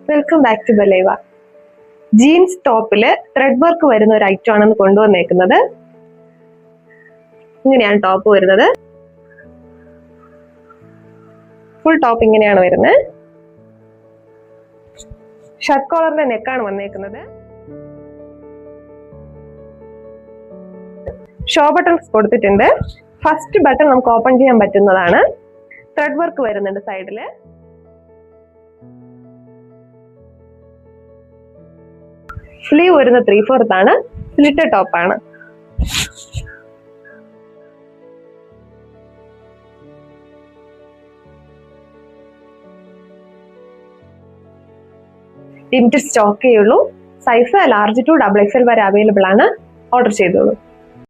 Welcome back to ബലൈവ. Jeans ടോപ്പില് thread work വരുന്ന ഒരു ഐറ്റം ആണെന്ന് കൊണ്ടുവന്നേക്കുന്നത്. ഇങ്ങനെയാണ് ടോപ്പ് വരുന്നത്. ഫുൾ ടോപ്പ് ഇങ്ങനെയാണ് വരുന്നത്. ഷർട്ട് കോളറിന്റെ നെക്കാണ് വന്നേക്കുന്നത്. ഷോ ബട്ടൺസ് കൊടുത്തിട്ടുണ്ട്. ഫസ്റ്റ് ബട്ടൺ നമുക്ക് ഓപ്പൺ ചെയ്യാൻ പറ്റുന്നതാണ്. ത്രെഡ് വർക്ക് വരുന്നുണ്ട് സൈഡില്. സ്ലീവ് വരുന്ന 3/4 ആണ്. സ്ലിറ്റ് ടോപ്പ് ആണ്. ലിമിറ്റഡ് സ്റ്റോക്കേ ഉള്ളൂ. സൈസ് ലാർജ് ടു XXL വരെ അവൈലബിൾ ആണ്. ഓർഡർ ചെയ്തോളൂ.